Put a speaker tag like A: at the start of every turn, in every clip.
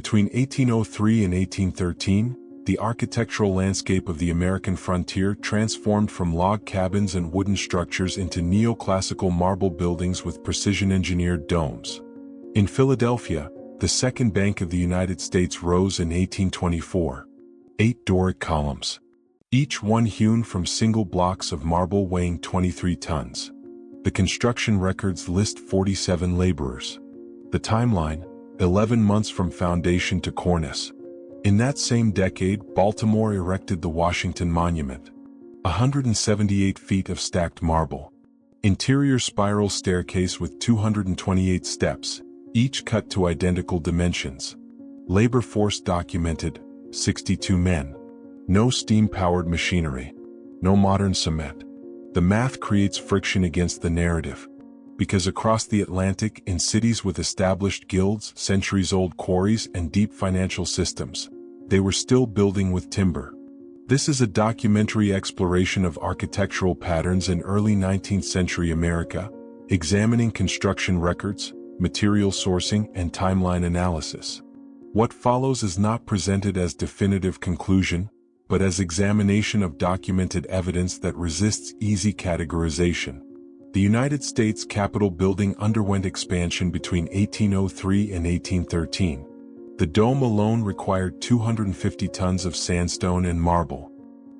A: Between 1803 and 1813, the architectural landscape of the American frontier transformed from log cabins and wooden structures into neoclassical marble buildings with precision-engineered domes. In Philadelphia, the Second Bank of the United States rose in 1824. 8 Doric columns, each one hewn from single blocks of marble weighing 23 tons. The construction records list 47 laborers. The timeline, 11 months from foundation to cornice. In that same decade, Baltimore erected the Washington Monument. 178 feet of stacked marble. Interior spiral staircase with 228 steps, each cut to identical dimensions. Labor force documented, 62 men. No steam-powered machinery. No modern cement. The math creates friction against the narrative. Because across the Atlantic, in cities with established guilds, centuries-old quarries, and deep financial systems, they were still building with timber. This is a documentary exploration of architectural patterns in early 19th century America, examining construction records, material sourcing, and timeline analysis. What follows is not presented as definitive conclusion, but as examination of documented evidence that resists easy categorization. The United States Capitol building underwent expansion between 1803 and 1813. The dome alone required 250 tons of sandstone and marble.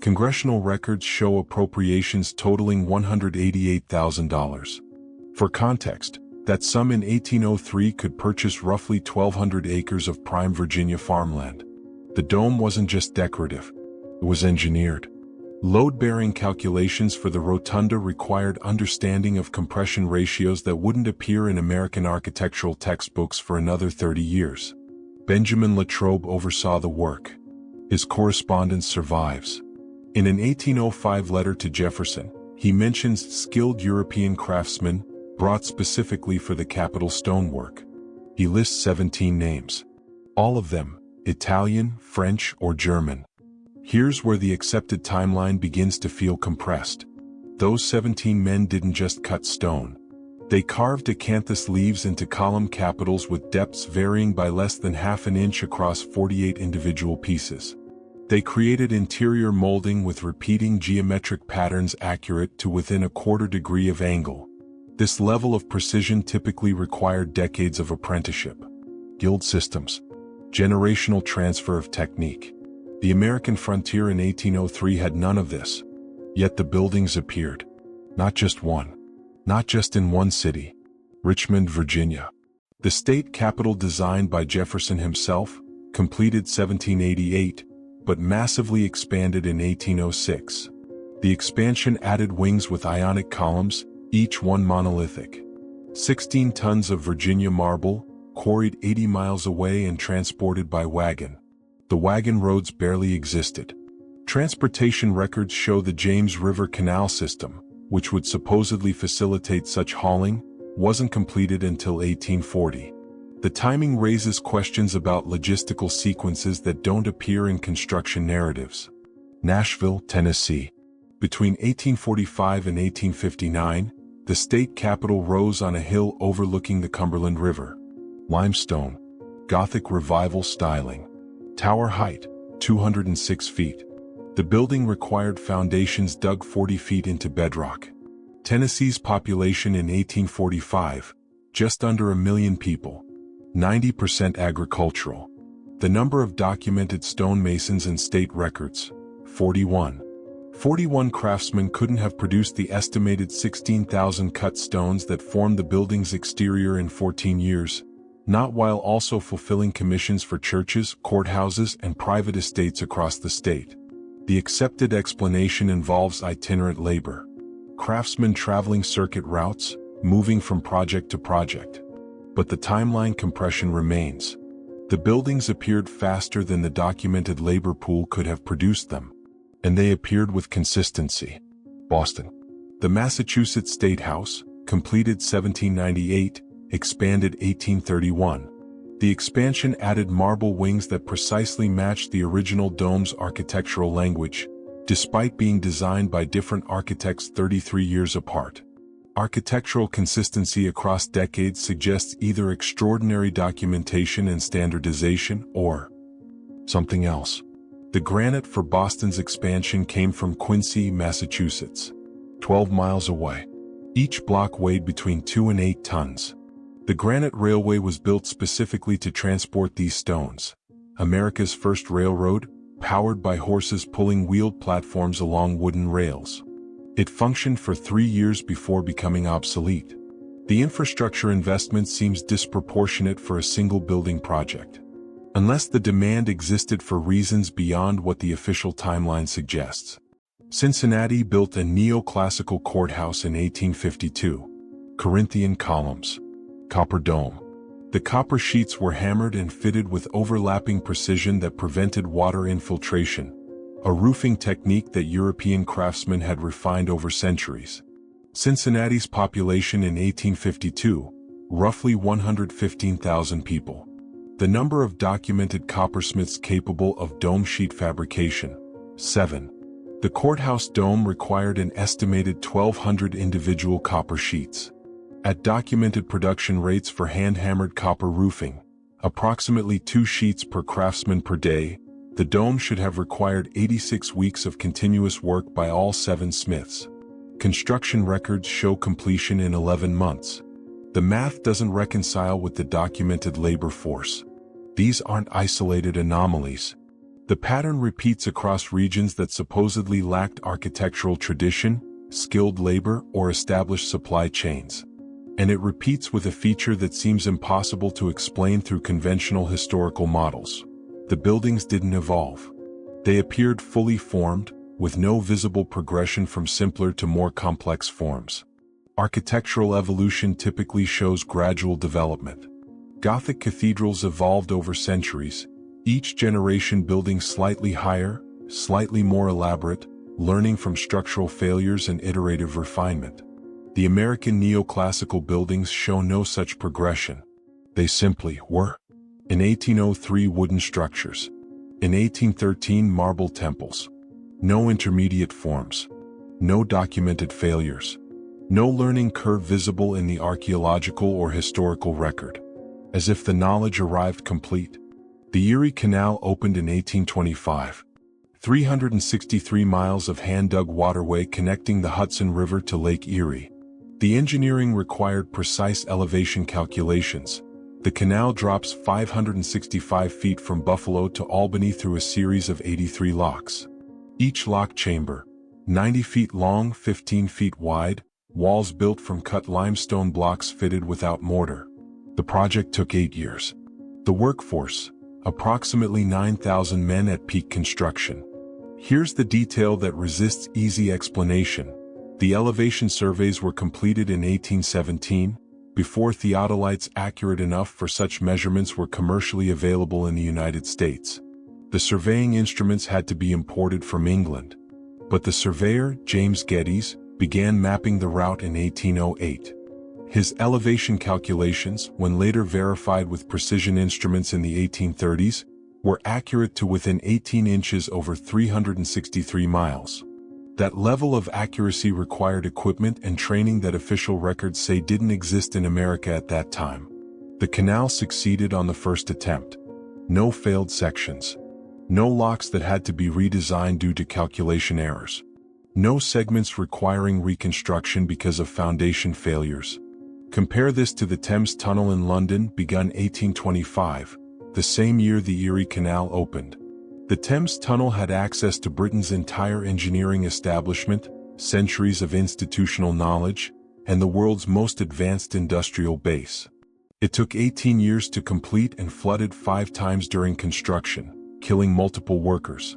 A: Congressional records show appropriations totaling $188,000. For context, that sum in 1803 could purchase roughly 1,200 acres of prime Virginia farmland. The dome wasn't just decorative, it was engineered. Load-bearing calculations for the rotunda required understanding of compression ratios that wouldn't appear in American architectural textbooks for another 30 years. Benjamin Latrobe oversaw the work. His correspondence survives. In an 1805 letter to Jefferson, he mentions skilled European craftsmen brought specifically for the Capitol stonework. He lists 17 names. All of them Italian, French, or German. Here's where the accepted timeline begins to feel compressed. Those 17 men didn't just cut stone. They carved acanthus leaves into column capitals with depths varying by less than half an inch across 48 individual pieces. They created interior molding with repeating geometric patterns accurate to within a quarter degree of angle. This level of precision typically required decades of apprenticeship. Guild systems. Generational transfer of technique. The American frontier in 1803 had none of this. Yet the buildings appeared. Not just one. Not just in one city. Richmond, Virginia. The state capitol designed by Jefferson himself, completed 1788, but massively expanded in 1806. The expansion added wings with ionic columns, each one monolithic. 16 tons of Virginia marble, quarried 80 miles away and transported by wagon. The wagon roads barely existed. Transportation records show the James River Canal system, which would supposedly facilitate such hauling, wasn't completed until 1840. The timing raises questions about logistical sequences that don't appear in construction narratives. Nashville, Tennessee. Between 1845 and 1859, the state capitol rose on a hill overlooking the Cumberland River. Limestone. Gothic Revival styling. Tower height, 206 feet. The building required foundations dug 40 feet into bedrock. Tennessee's population in 1845, just under 1 million people. 90% agricultural. The number of documented stonemasons in state records, 41. 41 craftsmen couldn't have produced the estimated 16,000 cut stones that formed the building's exterior in 14 years. Not while also fulfilling commissions for churches, courthouses, and private estates across the state. The accepted explanation involves itinerant labor. Craftsmen traveling circuit routes, moving from project to project. But the timeline compression remains. The buildings appeared faster than the documented labor pool could have produced them. And they appeared with consistency. Boston. The Massachusetts State House, completed 1798, expanded 1831. The expansion added marble wings that precisely matched the original dome's architectural language, despite being designed by different architects 33 years apart. Architectural consistency across decades suggests either extraordinary documentation and standardization or something else. The granite for Boston's expansion came from Quincy, Massachusetts, 12 miles away. Each block weighed between 2 and 8 tons. The granite railway was built specifically to transport these stones. America's first railroad, powered by horses pulling wheeled platforms along wooden rails. It functioned for 3 years before becoming obsolete. The infrastructure investment seems disproportionate for a single building project, unless the demand existed for reasons beyond what the official timeline suggests. Cincinnati built a neoclassical courthouse in 1852. Corinthian columns. Copper dome. The copper sheets were hammered and fitted with overlapping precision that prevented water infiltration, a roofing technique that European craftsmen had refined over centuries. Cincinnati's population in 1852, roughly 115,000 people. The number of documented coppersmiths capable of dome sheet fabrication, 7. The courthouse dome required an estimated 1,200 individual copper sheets. At documented production rates for hand-hammered copper roofing, approximately 2 sheets per craftsman per day, the dome should have required 86 weeks of continuous work by all 7 smiths. Construction records show completion in 11 months. The math doesn't reconcile with the documented labor force. These aren't isolated anomalies. The pattern repeats across regions that supposedly lacked architectural tradition, skilled labor, or established supply chains. And it repeats with a feature that seems impossible to explain through conventional historical models. The buildings didn't evolve. They appeared fully formed, with no visible progression from simpler to more complex forms. Architectural evolution typically shows gradual development. Gothic cathedrals evolved over centuries, each generation building slightly higher, slightly more elaborate, learning from structural failures and iterative refinement. The American neoclassical buildings show no such progression. They simply were. In 1803, wooden structures. In 1813, marble temples. No intermediate forms. No documented failures. No learning curve visible in the archaeological or historical record. As if the knowledge arrived complete. The Erie Canal opened in 1825. 363 miles of hand-dug waterway connecting the Hudson River to Lake Erie. The engineering required precise elevation calculations. The canal drops 565 feet from Buffalo to Albany through a series of 83 locks. Each lock chamber, 90 feet long, 15 feet wide, walls built from cut limestone blocks fitted without mortar. The project took 8 years. The workforce, approximately 9,000 men at peak construction. Here's the detail that resists easy explanation. The elevation surveys were completed in 1817, before theodolites accurate enough for such measurements were commercially available in the United States. The surveying instruments had to be imported from England. But the surveyor, James Geddes, began mapping the route in 1808. His elevation calculations, when later verified with precision instruments in the 1830s, were accurate to within 18 inches over 363 miles. That level of accuracy required equipment and training that official records say didn't exist in America at that time. The canal succeeded on the first attempt. No failed sections. No locks that had to be redesigned due to calculation errors. No segments requiring reconstruction because of foundation failures. Compare this to the Thames Tunnel in London, begun 1825, the same year the Erie Canal opened. The Thames Tunnel had access to Britain's entire engineering establishment, centuries of institutional knowledge, and the world's most advanced industrial base. It took 18 years to complete and flooded 5 times during construction, killing multiple workers.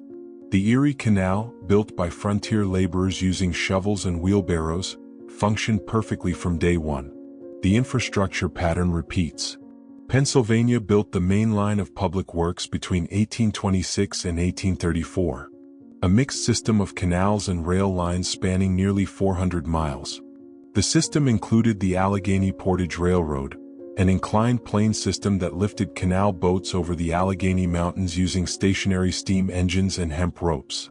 A: The Erie Canal, built by frontier laborers using shovels and wheelbarrows, functioned perfectly from day one. The infrastructure pattern repeats. Pennsylvania built the main line of public works between 1826 and 1834. A mixed system of canals and rail lines spanning nearly 400 miles. The system included the Allegheny Portage Railroad, an inclined plane system that lifted canal boats over the Allegheny Mountains using stationary steam engines and hemp ropes.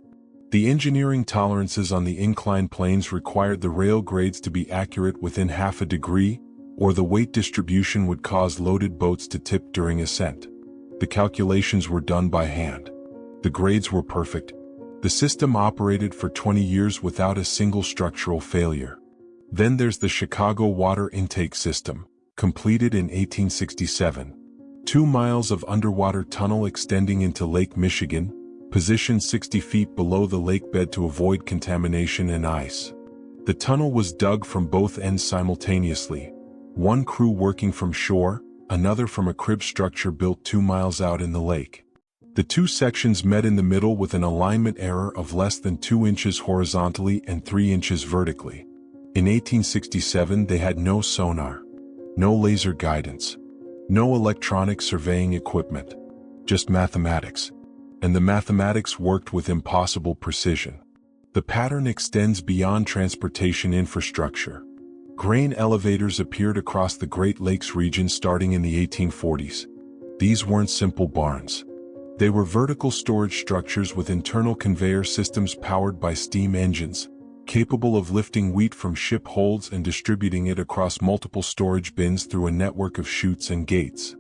A: The engineering tolerances on the inclined planes required the rail grades to be accurate within half a degree, or the weight distribution would cause loaded boats to tip during ascent. The calculations were done by hand. The grades were perfect. The system operated for 20 years without a single structural failure. Then there's the Chicago Water Intake System, completed in 1867. 2 miles of underwater tunnel extending into Lake Michigan, positioned 60 feet below the lake bed to avoid contamination and ice. The tunnel was dug from both ends simultaneously, one crew working from shore, another from a crib structure built 2 miles out in the lake. The two sections met in the middle with an alignment error of less than 2 inches horizontally and 3 inches vertically. In 1867 they had no sonar, no laser guidance, no electronic surveying equipment, just mathematics. And the mathematics worked with impossible precision. The pattern extends beyond transportation infrastructure. Grain elevators appeared across the Great Lakes region starting in the 1840s. These weren't simple barns. They were vertical storage structures with internal conveyor systems powered by steam engines, capable of lifting wheat from ship holds and distributing it across multiple storage bins through a network of chutes and gates.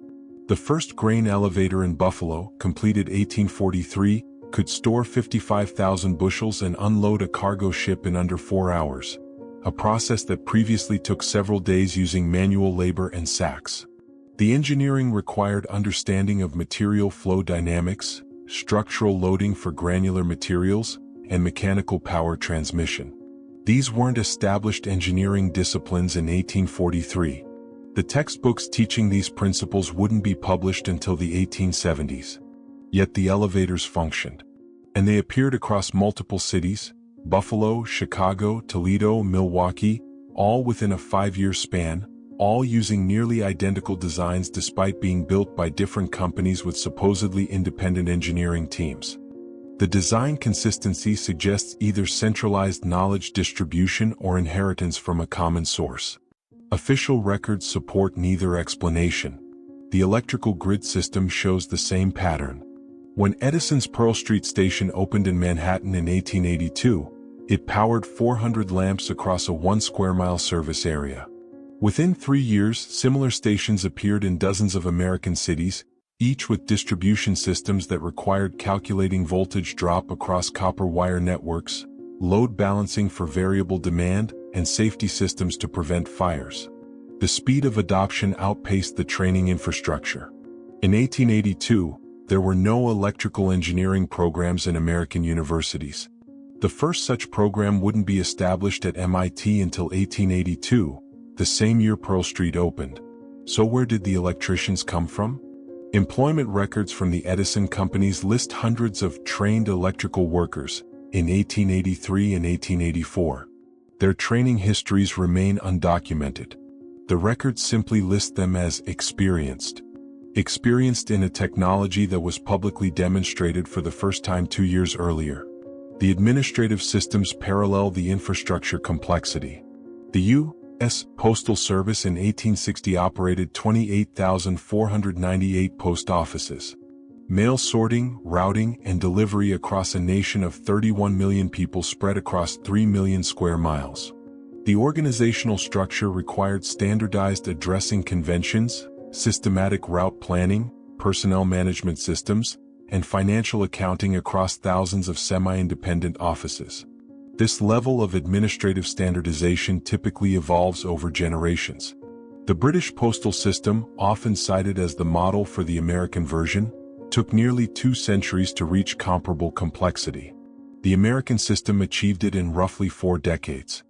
A: The first grain elevator in Buffalo, completed 1843, could store 55,000 bushels and unload a cargo ship in under 4 hours, a process that previously took several days using manual labor and sacks. The engineering required understanding of material flow dynamics, structural loading for granular materials, and mechanical power transmission. These weren't established engineering disciplines in 1843. The textbooks teaching these principles wouldn't be published until the 1870s. Yet the elevators functioned. And they appeared across multiple cities: Buffalo, Chicago, Toledo, Milwaukee, all within a 5-year span, all using nearly identical designs despite being built by different companies with supposedly independent engineering teams. The design consistency suggests either centralized knowledge distribution or inheritance from a common source. Official records support neither explanation. The electrical grid system shows the same pattern. When Edison's Pearl Street station opened in Manhattan in 1882, it powered 400 lamps across a 1 square mile service area. Within 3 years, similar stations appeared in dozens of American cities, each with distribution systems that required calculating voltage drop across copper wire networks, load balancing for variable demand, and safety systems to prevent fires. The speed of adoption outpaced the training infrastructure. In 1882, there were no electrical engineering programs in American universities. The first such program wouldn't be established at MIT until 1882, the same year Pearl Street opened. So where did the electricians come from? Employment records from the Edison companies list hundreds of trained electrical workers in 1883 and 1884. Their training histories remain undocumented. The records simply list them as experienced. Experienced in a technology that was publicly demonstrated for the first time 2 years earlier. The administrative systems parallel the infrastructure complexity. The U.S. Postal Service in 1860 operated 28,498 post offices. Mail sorting, routing, and delivery across a nation of 31 million people spread across 3 million square miles. The organizational structure required standardized addressing conventions, systematic route planning, personnel management systems, and financial accounting across thousands of semi-independent offices. This level of administrative standardization typically evolves over generations. The British postal system, often cited as the model for the American version, took nearly 2 centuries to reach comparable complexity. The American system achieved it in roughly 4 decades.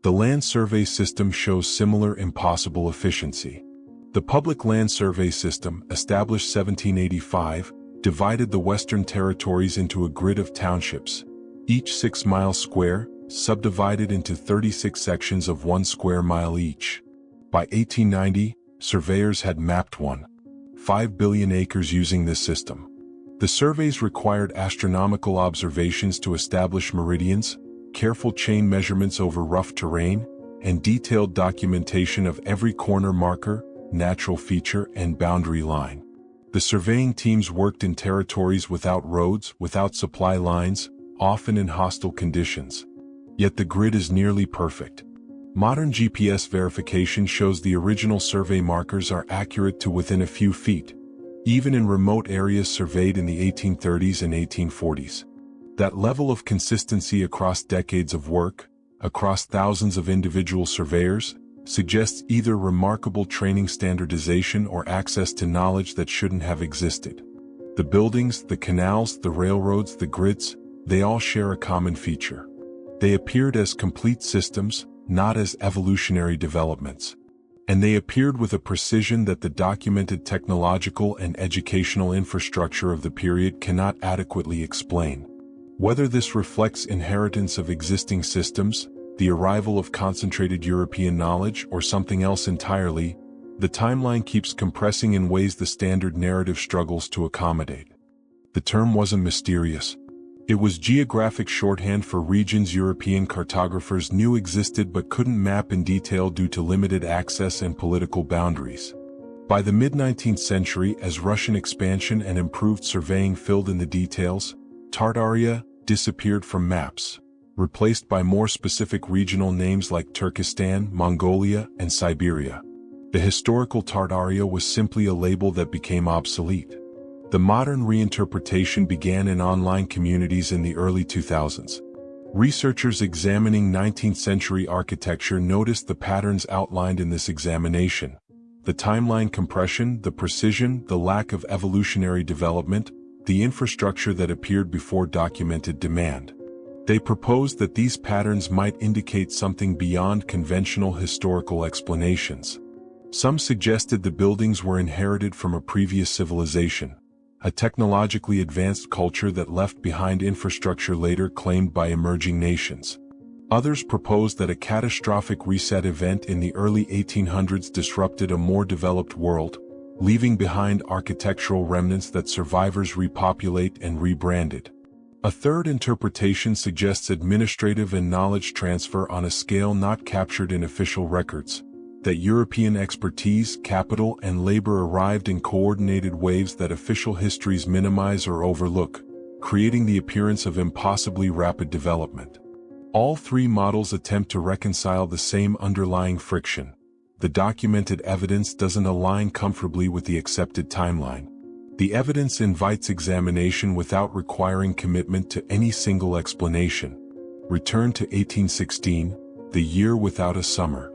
A: The land survey system shows similar impossible efficiency. The Public Land Survey System, established 1785, divided the Western Territories into a grid of townships, each 6 miles square, subdivided into 36 sections of 1 square mile each. By 1890, surveyors had mapped 1.5 billion acres using this system. The surveys required astronomical observations to establish meridians, careful chain measurements over rough terrain, and detailed documentation of every corner marker, natural feature, and boundary line. The surveying teams worked in territories without roads, without supply lines, often in hostile conditions. Yet the grid is nearly perfect. Modern GPS verification shows the original survey markers are accurate to within a few feet, even in remote areas surveyed in the 1830s and 1840s. That level of consistency across decades of work, across thousands of individual surveyors, suggests either remarkable training standardization or access to knowledge that shouldn't have existed. The buildings, the canals, the railroads, the grids, they all share a common feature. They appeared as complete systems, not as evolutionary developments. And they appeared with a precision that the documented technological and educational infrastructure of the period cannot adequately explain. Whether this reflects inheritance of existing systems, the arrival of concentrated European knowledge, or something else entirely, the timeline keeps compressing in ways the standard narrative struggles to accommodate. The term wasn't mysterious. It was geographic shorthand for regions European cartographers knew existed but couldn't map in detail due to limited access and political boundaries. By the mid-19th century, as Russian expansion and improved surveying filled in the details, Tartaria disappeared from maps, replaced by more specific regional names like Turkestan, Mongolia, and Siberia. The historical Tartaria was simply a label that became obsolete. The modern reinterpretation began in online communities in the early 2000s. Researchers examining 19th-century architecture noticed the patterns outlined in this examination: the timeline compression, the precision, the lack of evolutionary development, the infrastructure that appeared before documented demand. They proposed that these patterns might indicate something beyond conventional historical explanations. Some suggested the buildings were inherited from a previous civilization, a technologically advanced culture that left behind infrastructure later claimed by emerging nations. Others proposed that a catastrophic reset event in the early 1800s disrupted a more developed world, leaving behind architectural remnants that survivors repopulate and rebranded. A third interpretation suggests administrative and knowledge transfer on a scale not captured in official records, that European expertise, capital, and labor arrived in coordinated waves that official histories minimize or overlook, creating the appearance of impossibly rapid development. All three models attempt to reconcile the same underlying friction. The documented evidence doesn't align comfortably with the accepted timeline. The evidence invites examination without requiring commitment to any single explanation. Return to 1816, the year without a summer.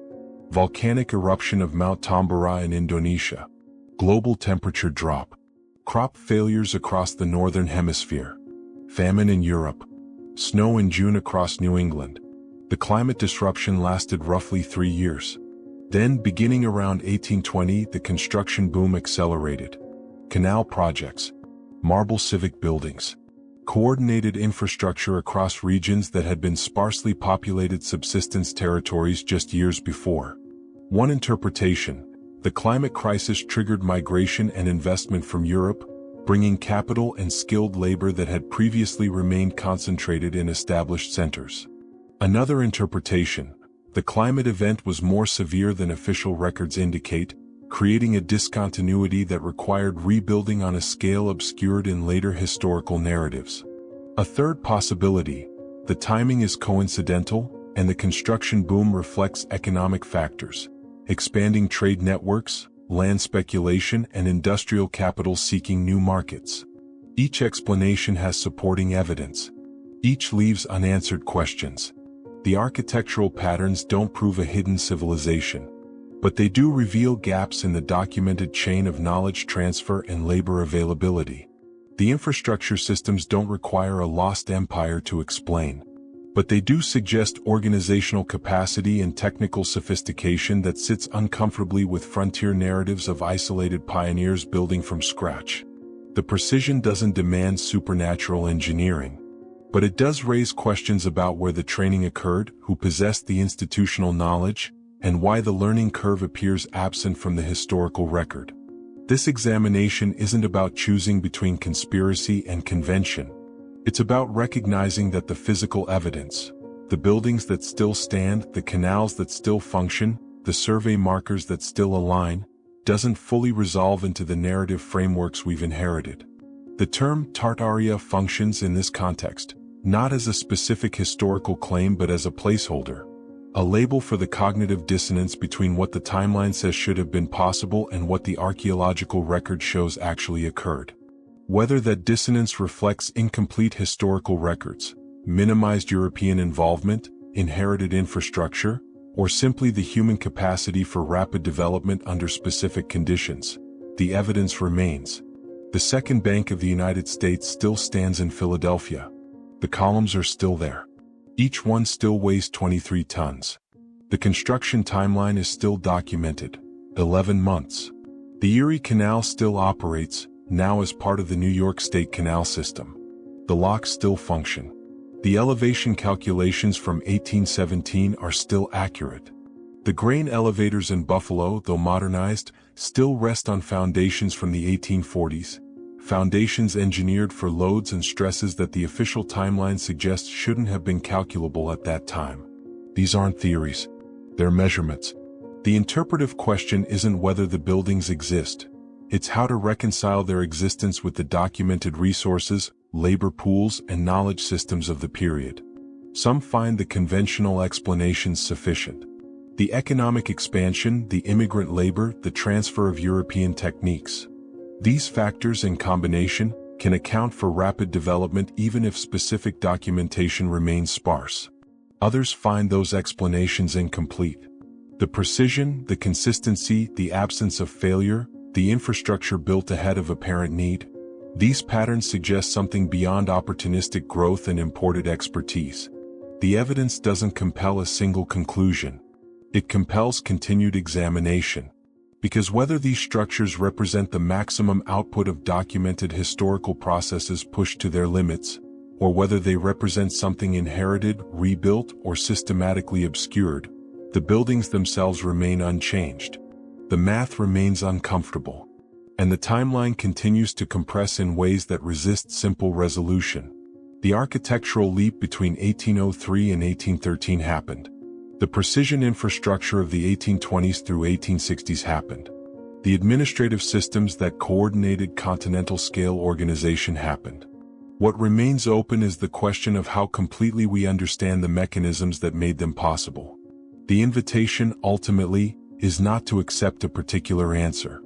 A: Volcanic eruption of Mount Tambora in Indonesia. Global temperature drop. Crop failures across the northern hemisphere. Famine in Europe. Snow in June across New England. The climate disruption lasted roughly 3 years. Then, beginning around 1820, the construction boom accelerated. Canal projects. Marble civic buildings. Coordinated infrastructure across regions that had been sparsely populated subsistence territories just years before. One interpretation: the climate crisis triggered migration and investment from Europe, bringing capital and skilled labor that had previously remained concentrated in established centers. Another interpretation: the climate event was more severe than official records indicate, creating a discontinuity that required rebuilding on a scale obscured in later historical narratives. A third possibility: the timing is coincidental, and the construction boom reflects economic factors, expanding trade networks, land speculation, and industrial capital seeking new markets. Each explanation has supporting evidence. Each leaves unanswered questions. The architectural patterns don't prove a hidden civilization, but they do reveal gaps in the documented chain of knowledge transfer and labor availability. The infrastructure systems don't require a lost empire to explain, but they do suggest organizational capacity and technical sophistication that sits uncomfortably with frontier narratives of isolated pioneers building from scratch. The precision doesn't demand supernatural engineering, but it does raise questions about where the training occurred, who possessed the institutional knowledge, and why the learning curve appears absent from the historical record. This examination isn't about choosing between conspiracy and convention. It's about recognizing that the physical evidence, the buildings that still stand, the canals that still function, the survey markers that still align, doesn't fully resolve into the narrative frameworks we've inherited. The term Tartaria functions in this context, not as a specific historical claim but as a placeholder, a label for the cognitive dissonance between what the timeline says should have been possible and what the archaeological record shows actually occurred. Whether that dissonance reflects incomplete historical records, minimized European involvement, inherited infrastructure, or simply the human capacity for rapid development under specific conditions, the evidence remains. The Second Bank of the United States still stands in Philadelphia. The columns are still there. Each one still weighs 23 tons. The construction timeline is still documented, 11 months. The Erie Canal still operates, now as part of the New York State Canal System. The locks still function. The elevation calculations from 1817 are still accurate. The grain elevators in Buffalo, though modernized, still rest on foundations from the 1840s, foundations engineered for loads and stresses that the official timeline suggests shouldn't have been calculable at that time. These aren't theories, they're measurements. The interpretive question isn't whether the buildings exist, it's how to reconcile their existence with the documented resources, labor pools, and knowledge systems of the period. Some find the conventional explanations sufficient. The economic expansion, the immigrant labor, the transfer of European techniques. These factors in combination can account for rapid development even if specific documentation remains sparse. Others find those explanations incomplete. The precision, the consistency, the absence of failure, the infrastructure built ahead of apparent need. These patterns suggest something beyond opportunistic growth and imported expertise. The evidence doesn't compel a single conclusion. It compels continued examination. Because whether these structures represent the maximum output of documented historical processes pushed to their limits, or whether they represent something inherited, rebuilt, or systematically obscured, the buildings themselves remain unchanged. The math remains uncomfortable. And the timeline continues to compress in ways that resist simple resolution. The architectural leap between 1803 and 1813 happened. The precision infrastructure of the 1820s through 1860s happened. The administrative systems that coordinated continental-scale organization happened. What remains open is the question of how completely we understand the mechanisms that made them possible. The invitation, ultimately, is not to accept a particular answer,